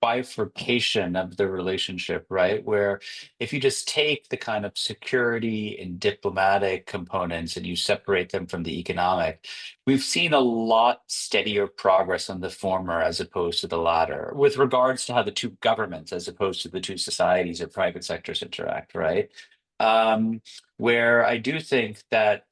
bifurcation of the relationship, right? Where if you just take the kind of security and diplomatic components and you separate them from the economic, we've seen a lot steadier progress on the former as opposed to the latter, with regards to how the two governments, as opposed to the two societies or private sectors, interact, right? Where I do think that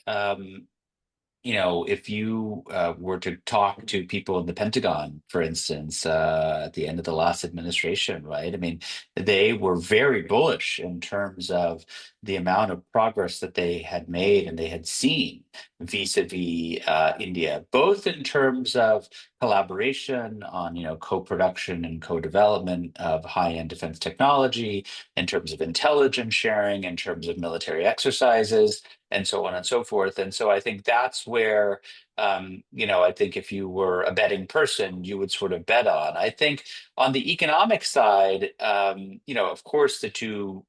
if you were to talk to people in the Pentagon, for instance, at the end of the last administration, right? I mean, they were very bullish in terms of the amount of progress that they had made and they had seen vis-a-vis India, both in terms of collaboration on, co-production and co-development of high-end defense technology, in terms of intelligence sharing, in terms of military exercises, and so on and so forth. And so I think that's where, I think if you were a betting person, you would sort of bet on. I think on the economic side, of course, the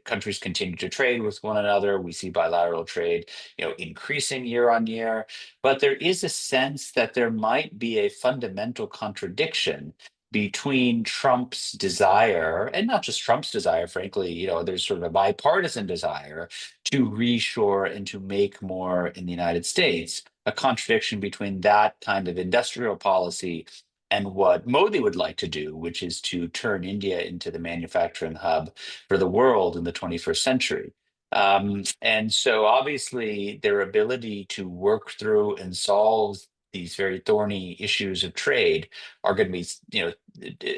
countries continue to trade with one another. We see bilateral trade, increasing year on year. But there is a sense that there might be a fundamental contradiction between Trump's desire, and not just Trump's desire, frankly, there's sort of a bipartisan desire to reshore and to make more in the United States, a contradiction between that kind of industrial policy and what Modi would like to do, which is to turn India into the manufacturing hub for the world in the 21st century. And so obviously their ability to work through and solve these very thorny issues of trade are going to be,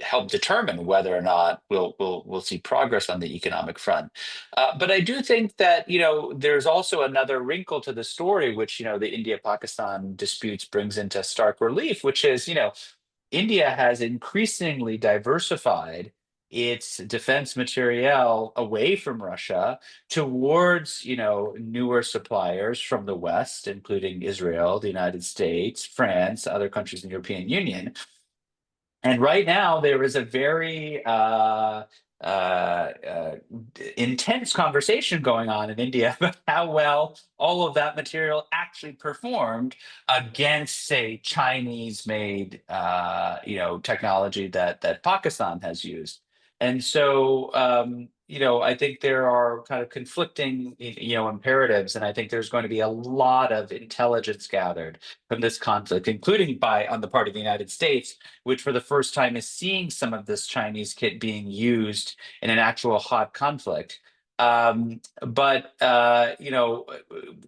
help determine whether or not we'll see progress on the economic front. But I do think that there's also another wrinkle to the story, which the India-Pakistan disputes brings into stark relief, which is India has increasingly diversified its defense materiel away from Russia towards, newer suppliers from the West, including Israel, the United States, France, other countries in the European Union. And right now there is a very intense conversation going on in India about how well all of that material actually performed against, say, Chinese-made, technology that Pakistan has used. And so, I think there are kind of conflicting, imperatives, and I think there's going to be a lot of intelligence gathered from this conflict, including on the part of the United States, which for the first time is seeing some of this Chinese kit being used in an actual hot conflict. But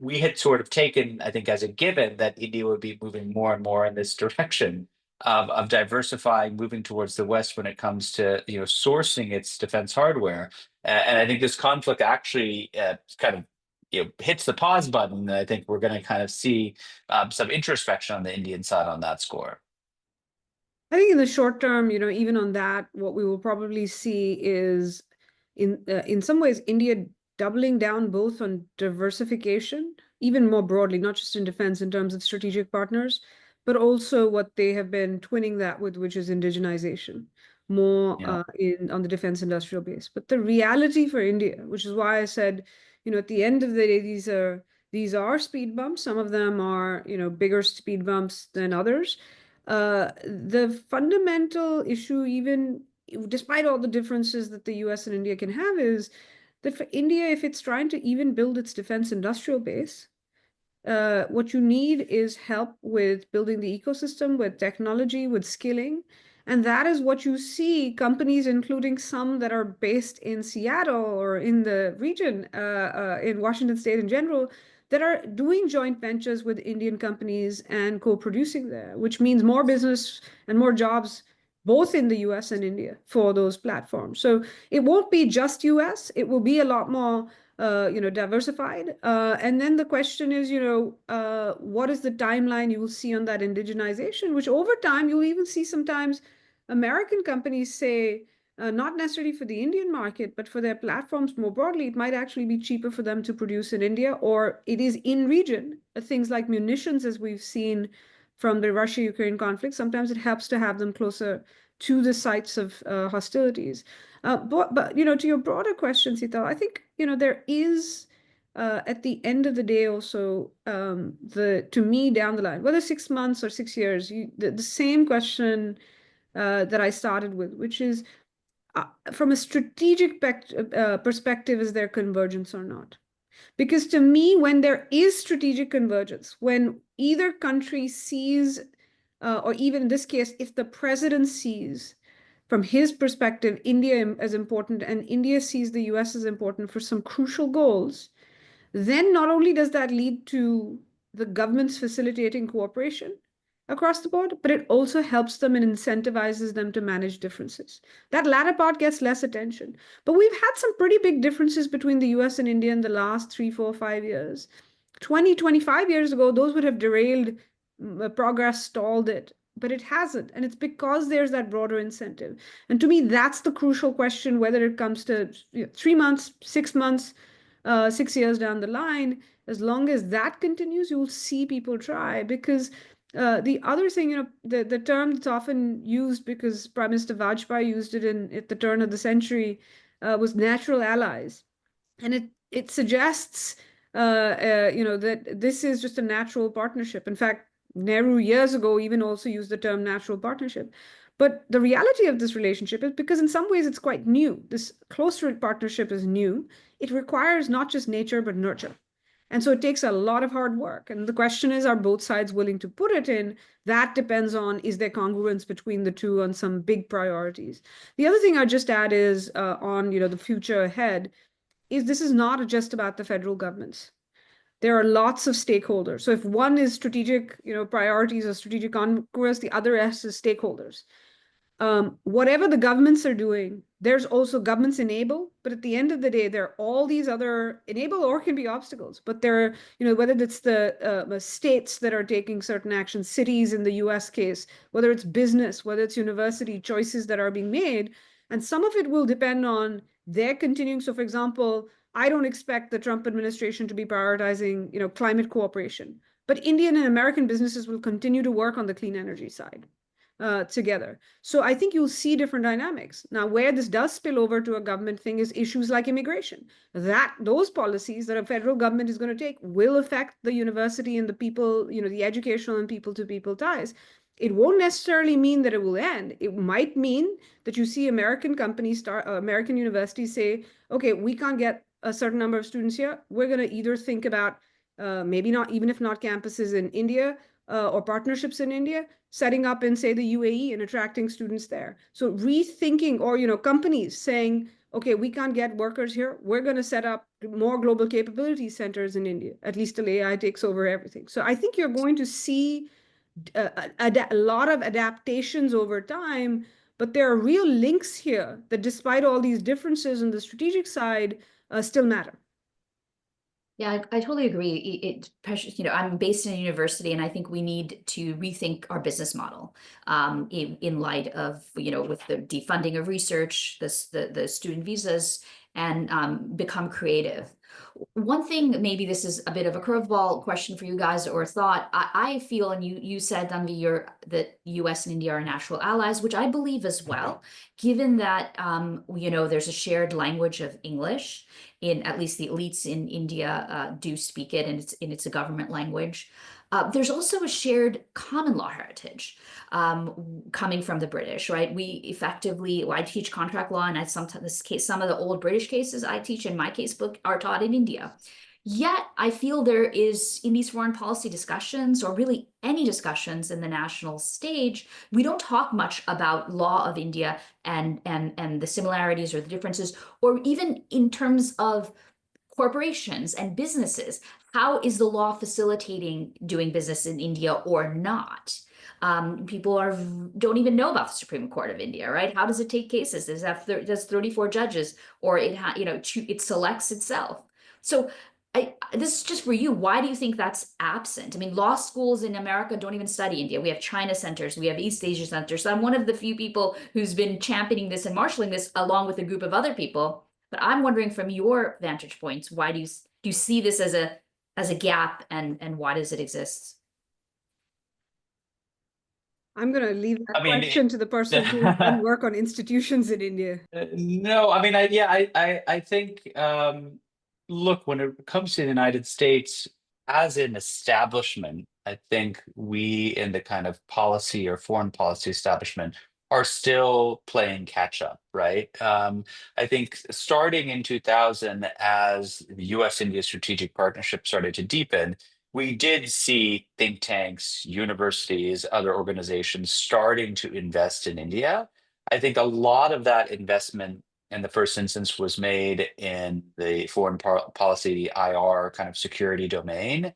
we had sort of taken, I think, as a given that India would be moving more and more in this direction of diversifying, moving towards the West when it comes to sourcing its defense hardware. And I think this conflict actually kind of hits the pause button. And I think we're going to kind of see some introspection on the Indian side on that score. I think in the short term, even on that, what we will probably see is in some ways, India doubling down both on diversification, even more broadly, not just in defense in terms of strategic partners, but also what they have been twinning that with, which is indigenization, more Yeah. on the defense industrial base. But the reality for India, which is why I said, at the end of the day, these are speed bumps. Some of them are, bigger speed bumps than others. The fundamental issue, even despite all the differences that the US and India can have, is that for India, if it's trying to even build its defense industrial base, what you need is help with building the ecosystem, with technology, with skilling. And that is what you see companies, including some that are based in Seattle or in the region, in Washington State in general, that are doing joint ventures with Indian companies and co-producing there, which means more business and more jobs, both in the US and India for those platforms. So it won't be just US, it will be a lot more diversified. And then the question is, what is the timeline you will see on that indigenization, which over time you'll even see sometimes American companies say, not necessarily for the Indian market, but for their platforms more broadly, it might actually be cheaper for them to produce in India, or it is in region. Things like munitions, as we've seen from the Russia-Ukraine conflict, sometimes it helps to have them closer to the sites of hostilities. But to your broader question, Sita, I think there is at the end of the day also to me down the line, whether 6 months or 6 years, the same question that I started with, which is from a strategic perspective, is there convergence or not? Because to me, when there is strategic convergence, when either country sees, or even in this case, if the president sees from his perspective, India as important, and India sees the US as important for some crucial goals, then not only does that lead to the governments facilitating cooperation across the board, but it also helps them and incentivizes them to manage differences. That latter part gets less attention. But we've had some pretty big differences between the US and India in the last 3, 4, 5 years. 20, 25 years ago, those would have derailed progress, stalled it. But it hasn't. And it's because there's that broader incentive. And to me, that's the crucial question, whether it comes to 3 months, 6 months, 6 years down the line. As long as that continues, you'll see people try. Because the other thing, the term that's often used, because Prime Minister Vajpayee used it at the turn of the century, was natural allies. And it suggests, that this is just a natural partnership. In fact, Nehru years ago even also used the term natural partnership. But the reality of this relationship is, because in some ways it's quite new, this close partnership is new. It requires not just nature, but nurture. And so it takes a lot of hard work. And the question is, are both sides willing to put it in? That depends on, is there congruence between the two on some big priorities? The other thing I'd just add is on the future ahead, is this is not just about the federal governments. There are lots of stakeholders. So if one is strategic, priorities or strategic congress, the other is stakeholders. Whatever the governments are doing, there's also governments enable, but at the end of the day, there are all these other enable or can be obstacles. But there are, whether it's the states that are taking certain actions, cities in the US case, whether it's business, whether it's university, choices that are being made. And some of it will depend on their continuing. So for example, I don't expect the Trump administration to be prioritizing, climate cooperation, but Indian and American businesses will continue to work on the clean energy side. together. So I think you'll see different dynamics. Now, where this does spill over to a government thing is issues like immigration. Those policies that a federal government is going to take will affect the university and the people, the educational and people-to-people ties. It won't necessarily mean that it will end. It might mean that you see American companies American universities say, okay, we can't get a certain number of students here. We're going to either think about maybe not, even if not campuses in India or partnerships in India, setting up in, say, the UAE and attracting students there. So rethinking, or, companies saying, okay, we can't get workers here. We're going to set up more global capability centers in India, at least till AI takes over everything. So I think you're going to see a lot of adaptations over time, but there are real links here that, despite all these differences on the strategic side, still matter. Yeah, I totally agree. I'm based in a university, and I think we need to rethink our business model in light of, with the defunding of research, the student visas, and become creative. One thing, maybe this is a bit of a curveball question for you guys, or a thought. I feel, and you said, Tanvi, that U.S. and India are natural allies, which I believe as well, given that there's a shared language of English. In at least the elites in India do speak it, and it's a government language. There's also a shared common law heritage coming from the British, right? I teach contract law, and some of the old British cases I teach in my casebook are taught in India. Yet I feel there is, in these foreign policy discussions, or really any discussions in the national stage, we don't talk much about law of India and the similarities or the differences, or even in terms of corporations and businesses. How is the law facilitating doing business in India or not? People don't even know about the Supreme Court of India, right? How does it take cases? Does 34 judges, or it selects itself? So this is just for you. Why do you think that's absent? I mean, law schools in America don't even study India. We have China centers, we have East Asia centers. So I'm one of the few people who's been championing this and marshaling this along with a group of other people. But I'm wondering, from your vantage points, why do you see this as a gap, and why does it exist? I'm going to leave that question to the person who's done work on institutions in India. No, I mean, I think, look, when it comes to the United States as an establishment, I think we in the kind of policy or foreign policy establishment are still playing catch up, right? I think starting in 2000, as the U.S. India strategic partnership started to deepen, we did see think tanks, universities, other organizations starting to invest in India. I think a lot of that investment in the first instance was made in the foreign policy, the IR kind of security domain.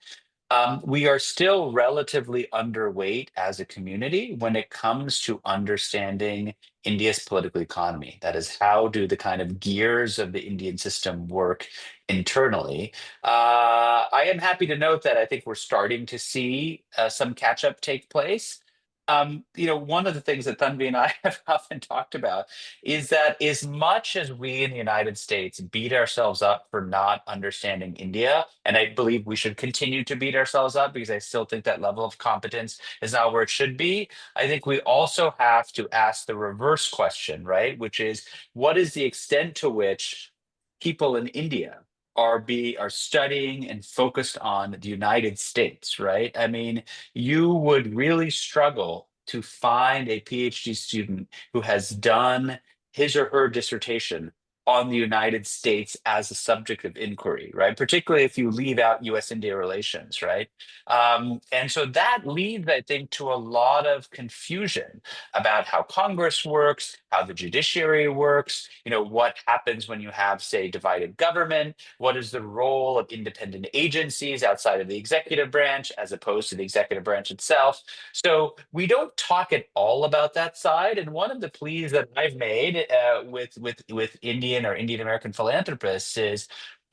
We are still relatively underweight as a community when it comes to understanding India's political economy. That is, how do the kind of gears of the Indian system work internally? I am happy to note that I think we're starting to see some catch up take place. One of the things that Tanvi and I have often talked about is that, as much as we in the United States beat ourselves up for not understanding India, and I believe we should continue to beat ourselves up because I still think that level of competence is not where it should be, I think we also have to ask the reverse question, right? Which is, what is the extent to which people in India are studying and focused on the United States, right? I mean, you would really struggle to find a PhD student who has done his or her dissertation on the United States as a subject of inquiry, right? Particularly if you leave out US-India relations, right? And so that leads, I think, to a lot of confusion about how Congress works, how the judiciary works, what happens when you have, say, divided government, what is the role of independent agencies outside of the executive branch as opposed to the executive branch itself. So we don't talk at all about that side. And one of the pleas that I've made with Indian or Indian American philanthropists is,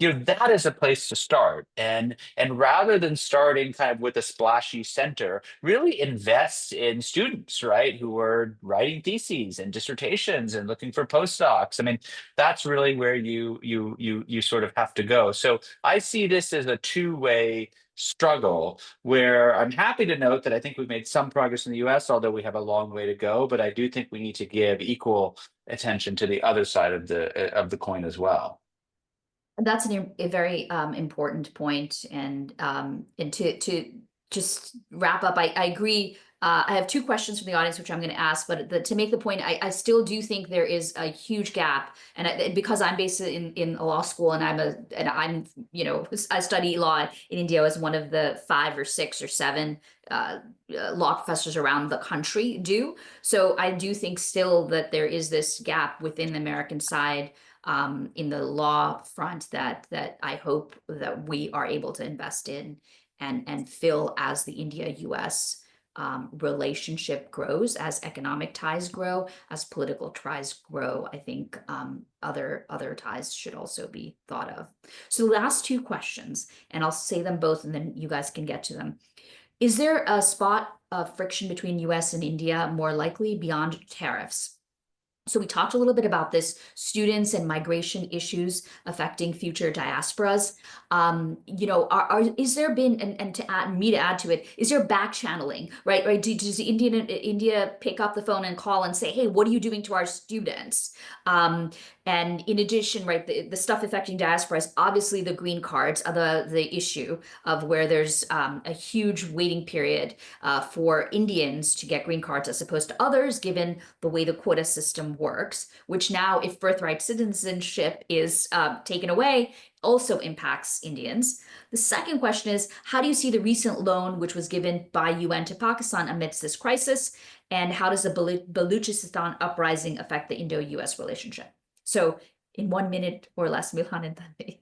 that is a place to start. And rather than starting kind of with a splashy center, really invest in students, right, who are writing theses and dissertations and looking for postdocs. I mean, that's really where you sort of have to go. So I see this as a two-way struggle where I'm happy to note that I think we've made some progress in the US, although we have a long way to go. But I do think we need to give equal attention to the other side of the coin as well. That's a very important point, and to just wrap up, I agree. I have two questions from the audience, which I'm going to ask, but to make the point, I still do think there is a huge gap, and because I'm based in a law school, and I'm I study law in India as one of the 5 or 6 or 7 law professors around the country do. So I do think still that there is this gap within the American side in the law front that I hope that we are able to invest in and fill as the India-US relationship grows, as economic ties grow, as political ties grow. I think other ties should also be thought of. So the last 2 questions, and I'll say them both and then you guys can get to them. Is there a spot of friction between US and India more likely beyond tariffs? So we talked a little bit about this, students and migration issues affecting future diasporas. Is there been, and to add to it, is there back channeling, right? Does India pick up the phone and call and say, hey, what are you doing to our students? And in addition, right, the stuff affecting diasporas, obviously the green cards are the issue of where there's a huge waiting period for Indians to get green cards as opposed to others, given the way the quota system works, which now, if birthright citizenship is taken away, also impacts Indians. The second question is, how do you see the recent loan which was given by UN to Pakistan amidst this crisis? And how does the Baluchistan uprising affect the Indo-US relationship? So in 1 minute or less, Milhan and Tanvi.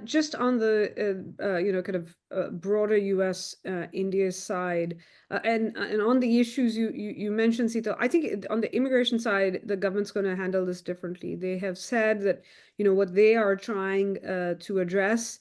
Just on the kind of broader U.S. India side, and on the issues you mentioned, Sita, I think on the immigration side, the government's going to handle this differently. They have said that what they are trying to address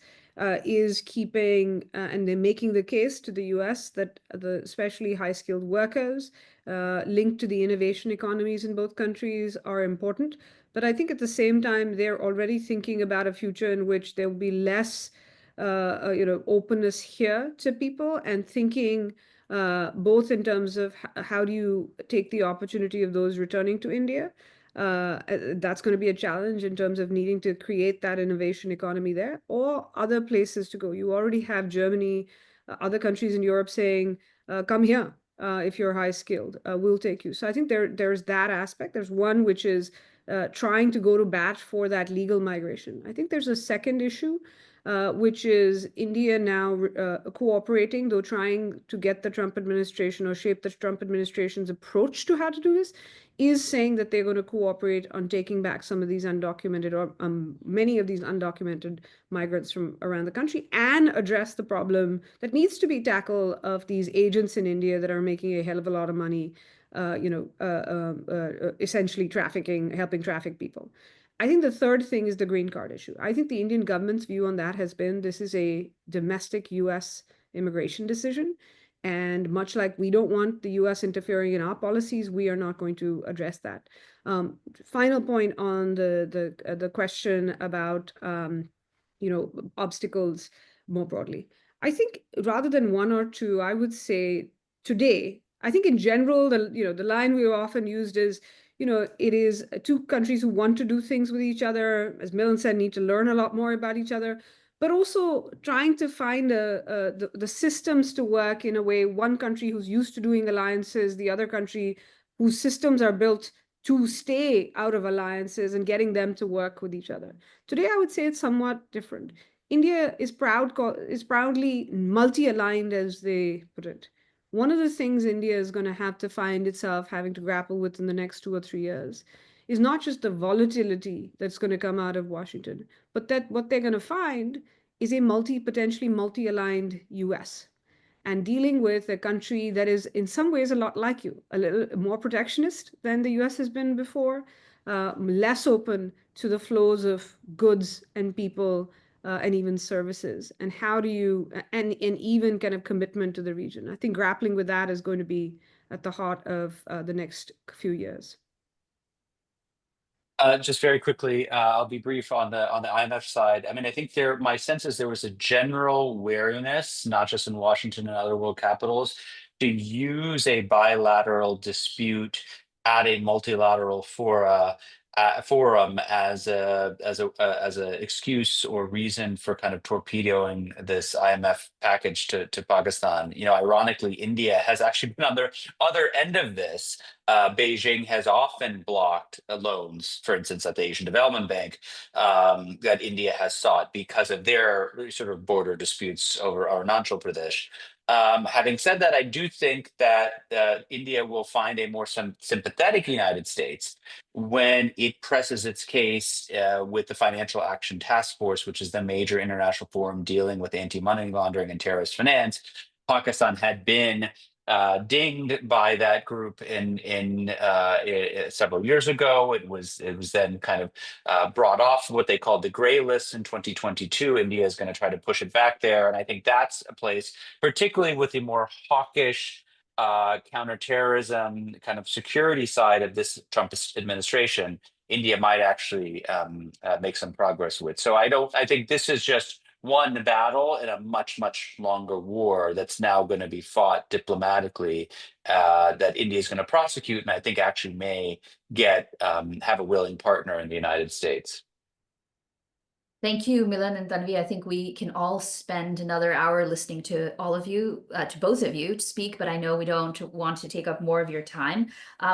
is keeping and they're making the case to the U.S. that the especially high-skilled workers linked to the innovation economies in both countries are important. But I think at the same time, they're already thinking about a future in which there will be less, openness here to people, and thinking both in terms of how do you take the opportunity of those returning to India. That's going to be a challenge in terms of needing to create that innovation economy there, or other places to go. You already have Germany, other countries in Europe saying, come here. If you're high skilled, we'll take you. So I think there's that aspect. There's one which is trying to go to bat for that legal migration. I think there's a second issue, which is India now cooperating, though trying to get the Trump administration or shape the Trump administration's approach to how to do this, is saying that they're going to cooperate on taking back some of these undocumented or many of these undocumented migrants from around the country, and address the problem that needs to be tackled of these agents in India that are making a hell of a lot of money, essentially helping traffic people. I think the third thing is the green card issue. I think the Indian government's view on that has been this is a domestic U.S. immigration decision. And much like we don't want the U.S. interfering in our policies, we are not going to address that. Final point on the question about obstacles more broadly. I think rather than one or two, I would say today, I think in general, the line we often used is, it is 2 countries who want to do things with each other, as Milan said, need to learn a lot more about each other, but also trying to find the systems to work in a way, one country who's used to doing alliances, the other country whose systems are built to stay out of alliances, and getting them to work with each other. Today, I would say it's somewhat different. India is proudly multi-aligned, as they put it. One of the things India is going to have to find itself having to grapple with in the next 2 or 3 years is not just the volatility that's going to come out of Washington, but that what they're going to find is a potentially multi-aligned US, and dealing with a country that is in some ways a lot like you, a little more protectionist than the US has been before, less open to the flows of goods and people and even services? And how do you, and even kind of commitment to the region? I think grappling with that is going to be at the heart of the next few years. Just very quickly, I'll be brief on the IMF side. I mean, I think my sense is there was a general wariness, not just in Washington and other world capitals, to use a bilateral dispute at a multilateral forum as a excuse or reason for kind of torpedoing this IMF package to Pakistan. You know, ironically, India has actually been on the other end of this. Beijing has often blocked loans, for instance, at the Asian Development Bank, that India has sought because of their sort of border disputes over Arunachal Pradesh. Having said that, I do think that India will find a more sympathetic United States when it presses its case with the Financial Action Task Force, which is the major international forum dealing with anti-money laundering and terrorist finance. Pakistan had been dinged by that group in several years ago. It was then kind of brought off what they called the gray list in 2022. India is going to try to push it back there, and I think that's a place, particularly with the more hawkish counterterrorism kind of security side of this Trump administration, India might actually make some progress with. So I think this is just one battle in a much, much longer war that's now going to be fought diplomatically, that India is going to prosecute, and I think actually may have a willing partner in the United States. Thank you, Milan and Tanvi. I think we can all spend another hour listening to all of you, to both of you, to speak, but I know we don't want to take up more of your time.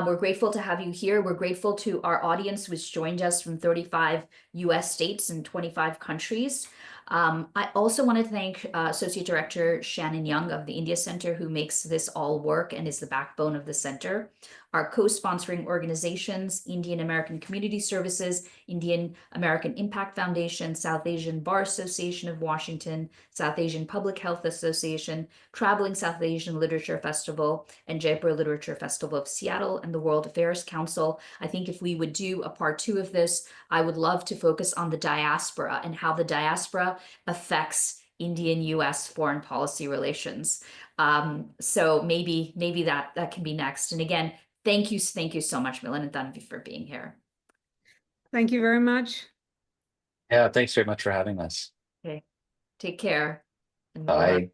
We're grateful to have you here. We're grateful to our audience, which joined us from 35 U.S. states and 25 countries. I also want to thank Associate Director Shannon Young of the India Center, who makes this all work and is the backbone of the center. Our co-sponsoring organizations, Indian American Community Services, Indian American Impact Foundation, South Asian Bar Association of Washington, South Asian Public Health Association, Traveling South Asian Literature Festival, and Jaipur Literature Festival of Seattle, and the World Affairs Council. I think if we would do a part 2 of this, I would love to focus on the diaspora and how the diaspora affects Indian-US foreign policy relations. So maybe that can be next. And again, thank you so much, Milan and Tanvi, for being here. Thank you very much. Yeah, thanks very much for having us. Okay, take care. And Bye.